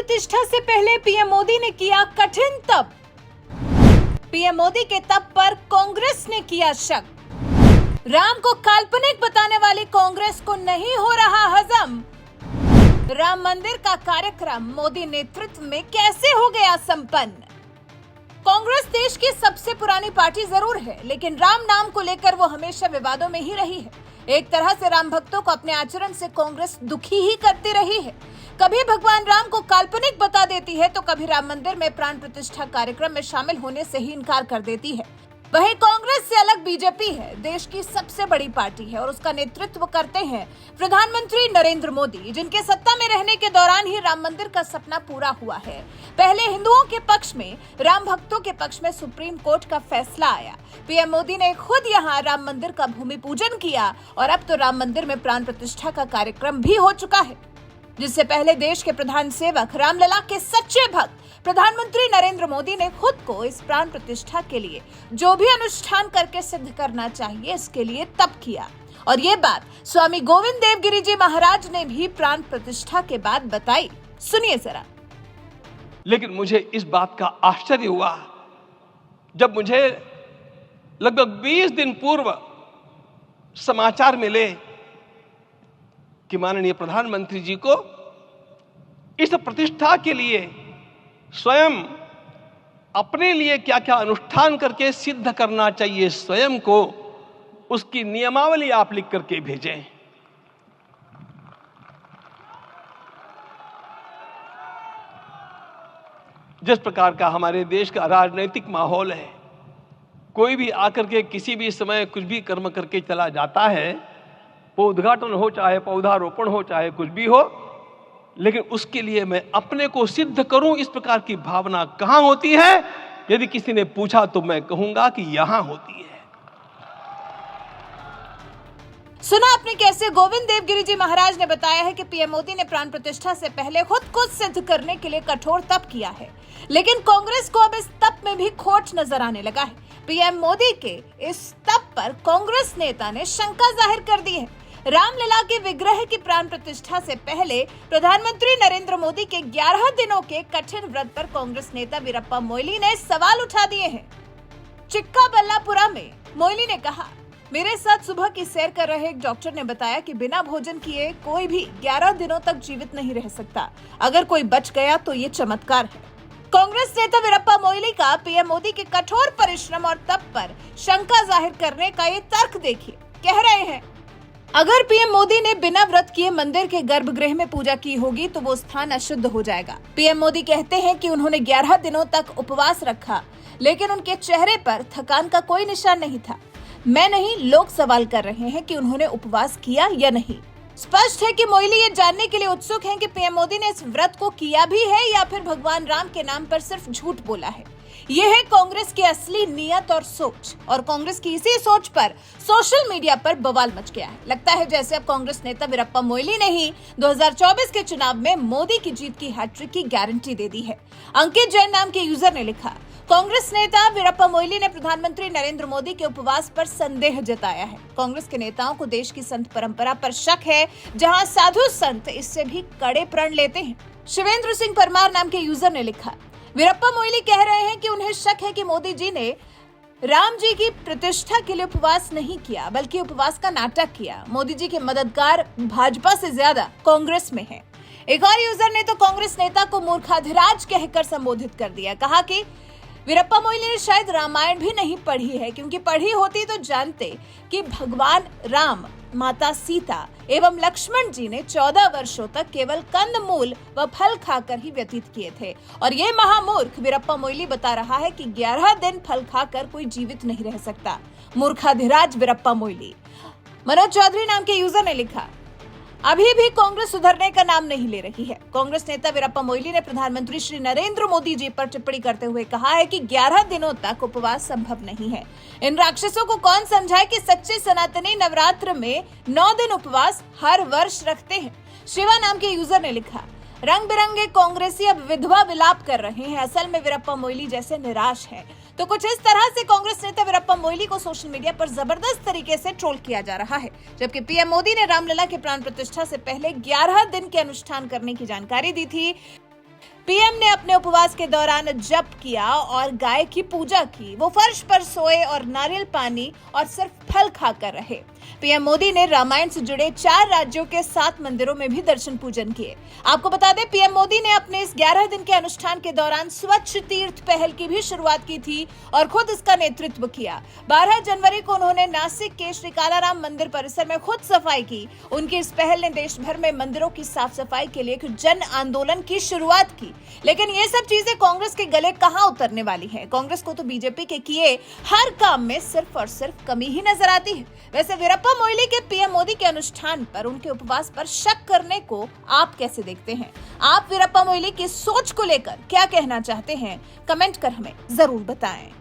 प्रतिष्ठा से पहले पीएम मोदी ने किया कठिन तप। पीएम मोदी के तप पर कांग्रेस ने किया शक। राम को काल्पनिक बताने वाली कांग्रेस को नहीं हो रहा हजम। राम मंदिर का कार्यक्रम मोदी नेतृत्व में कैसे हो गया संपन्न। कांग्रेस देश की सबसे पुरानी पार्टी जरूर है, लेकिन राम नाम को लेकर वो हमेशा विवादों में ही रही है। एक तरह से राम भक्तों को अपने आचरण से कांग्रेस दुखी ही करती रही है। कभी भगवान राम को काल्पनिक बता देती है, तो कभी राम मंदिर में प्राण प्रतिष्ठा कार्यक्रम में शामिल होने से ही इनकार कर देती है। वहीं कांग्रेस से अलग बीजेपी है, देश की सबसे बड़ी पार्टी है और उसका नेतृत्व करते हैं प्रधानमंत्री नरेंद्र मोदी, जिनके सत्ता में रहने के दौरान ही राम मंदिर का सपना पूरा हुआ है। पहले हिंदुओं के पक्ष में, राम भक्तों के पक्ष में सुप्रीम कोर्ट का फैसला आया। पीएम मोदी ने खुद यहां राम मंदिर का भूमि पूजन किया और अब तो राम मंदिर में प्राण प्रतिष्ठा का कार्यक्रम भी हो चुका है, जिससे पहले देश के प्रधान सेवक रामलला के सच्चे भक्त प्रधानमंत्री नरेंद्र मोदी ने खुद को इस प्राण प्रतिष्ठा के लिए जो भी अनुष्ठान करके सिद्ध करना चाहिए, इसके लिए तप किया। और ये बात स्वामी गोविंद देव गिरि जी महाराज ने भी प्राण प्रतिष्ठा के बाद बताई। सुनिए जरा। लेकिन मुझे इस बात का आश्चर्य हुआ जब मुझे लगभग 20 दिन पूर्व समाचार मिले कि माननीय प्रधानमंत्री जी को इस प्रतिष्ठा के लिए स्वयं अपने लिए क्या क्या अनुष्ठान करके सिद्ध करना चाहिए, स्वयं को उसकी नियमावली आप लिख करके भेजें। जिस प्रकार का हमारे देश का राजनीतिक माहौल है, कोई भी आकर के किसी भी समय कुछ भी कर्म करके चला जाता है, वो उद्घाटन हो चाहे पौधारोपण हो चाहे कुछ भी हो, लेकिन उसके लिए मैं अपने को सिद्ध करूं, इस प्रकार की भावना कहां होती है? यदि किसी ने पूछा तो मैं कहूंगा कि यहां होती है। सुना आपने कैसे गोविंद देव गिरि जी महाराज ने बताया है कि पीएम मोदी ने प्राण प्रतिष्ठा से पहले खुद को सिद्ध करने के लिए कठोर तप किया है, लेकिन कांग्रेस को अब इस तप में भी खोट नजर आने लगा है। पीएम मोदी के इस तप पर कांग्रेस नेता ने शंका जाहिर कर दी है। रामलला के विग्रह की प्राण प्रतिष्ठा से पहले प्रधानमंत्री नरेंद्र मोदी के 11 दिनों के कठिन व्रत पर कांग्रेस नेता वीरप्पा मोइली ने सवाल उठा दिए हैं। चिक्काबल्लापुरा में मोइली ने कहा, मेरे साथ सुबह की सैर कर रहे एक डॉक्टर ने बताया कि बिना भोजन किए कोई भी 11 दिनों तक जीवित नहीं रह सकता। अगर कोई बच गया तो ये चमत्कार है। कांग्रेस नेता वीरप्पा मोइली का पीएम मोदी के कठोर परिश्रम और तप पर शंका जाहिर करने का ये तर्क देखिए। कह रहे हैं, अगर पीएम मोदी ने बिना व्रत किए मंदिर के गर्भगृह में पूजा की होगी तो वो स्थान अशुद्ध हो जाएगा। पीएम मोदी कहते हैं कि उन्होंने 11 दिनों तक उपवास रखा, लेकिन उनके चेहरे पर थकान का कोई निशान नहीं था। मैं नहीं, लोग सवाल कर रहे हैं कि उन्होंने उपवास किया या नहीं। स्पष्ट है कि मोइली ये जानने के लिए उत्सुक हैं कि पीएम मोदी ने इस व्रत को किया भी है या फिर भगवान राम के नाम पर सिर्फ झूठ बोला है। ये है कांग्रेस की असली नियत और सोच, और कांग्रेस की इसी सोच पर सोशल मीडिया पर बवाल मच गया है। लगता है जैसे अब कांग्रेस नेता वीरप्पा मोइली ने ही 2024 के चुनाव में मोदी की जीत की हैट्रिक की गारंटी दे दी है। अंकित जैन नाम के यूजर ने लिखा, कांग्रेस नेता वीरप्पा मोइली ने प्रधानमंत्री नरेंद्र मोदी के उपवास पर संदेह जताया है। कांग्रेस के नेताओं को देश की संत परंपरा पर शक है, जहां साधु संत इससे भी कड़े प्रण लेते हैं। शिवेंद्र सिंह परमार नाम के यूजर ने लिखा, वीरप्पा मोइली कह रहे हैं कि उन्हें शक है कि मोदी जी ने राम जी की प्रतिष्ठा के लिए उपवास नहीं किया, बल्कि उपवास का नाटक किया। मोदी जी के मददगार भाजपा से ज्यादा कांग्रेस में हैं। एक और यूजर ने तो कांग्रेस नेता को मूर्खाधिराज कहकर संबोधित कर दिया। कहा कि वीरप्पा मोइली ने शायद रामायण भी नहीं पढ़ी है, क्योंकि पढ़ी होती तो जानते कि भगवान राम, माता सीता एवं लक्ष्मण जी ने 14 वर्षों तक केवल कंदमूल व फल खाकर ही व्यतीत किए थे। और ये महामूर्ख वीरप्पा मोइली बता रहा है कि 11 दिन फल खाकर कोई जीवित नहीं रह सकता। मूर्खाधिराज वीरप्पा मोइली। मनोज चौधरी नाम के यूजर ने लिखा, अभी भी कांग्रेस सुधरने का नाम नहीं ले रही है। कांग्रेस नेता वीरप्पा मोइली ने प्रधानमंत्री श्री नरेंद्र मोदी जी पर टिप्पणी करते हुए कहा है कि 11 दिनों तक उपवास संभव नहीं है। इन राक्षसों को कौन समझाए कि सच्चे सनातनी नवरात्र में 9 दिन उपवास हर वर्ष रखते हैं। शिवा नाम के यूजर ने लिखा, रंग बिरंगे कांग्रेसी अब विधवा विलाप कर रहे हैं। असल में वीरप्पा मोइली जैसे निराश है। तो कुछ इस तरह से कांग्रेस नेता वीरप्पा मोइली को सोशल मीडिया पर जबरदस्त तरीके से ट्रोल किया जा रहा है, जबकि पीएम मोदी ने रामलला के प्राण प्रतिष्ठा से पहले 11 दिन के अनुष्ठान करने की जानकारी दी थी। पीएम ने अपने उपवास के दौरान जप किया और गाय की पूजा की। वो फर्श पर सोए और नारियल पानी और सिर्फ फल खाकर रहे। पीएम मोदी ने रामायण से जुड़े 4 राज्यों के 7 मंदिरों में भी दर्शन पूजन किए। आपको बता दें, पीएम मोदी ने अपने इस 11 दिन के अनुष्ठान के दौरान स्वच्छ तीर्थ पहल की भी शुरुआत की थी और खुद इसका नेतृत्व किया। 12 जनवरी को उन्होंने नासिक के श्री कालाराम मंदिर परिसर में खुद सफाई की। उनकी इस पहल ने देश भर में मंदिरों की साफ सफाई के लिए एक जन आंदोलन की शुरुआत की। लेकिन ये सब चीजें कांग्रेस के गले कहां उतरने वाली है। कांग्रेस को तो बीजेपी के किए हर काम में सिर्फ और सिर्फ कमी ही नजर आती है। वैसे वीरप्पा मोइली के पीएम मोदी के अनुष्ठान पर, उनके उपवास पर शक करने को आप कैसे देखते हैं? आप वीरप्पा मोइली की सोच को लेकर क्या कहना चाहते हैं? कमेंट कर हमें जरूर बताएं।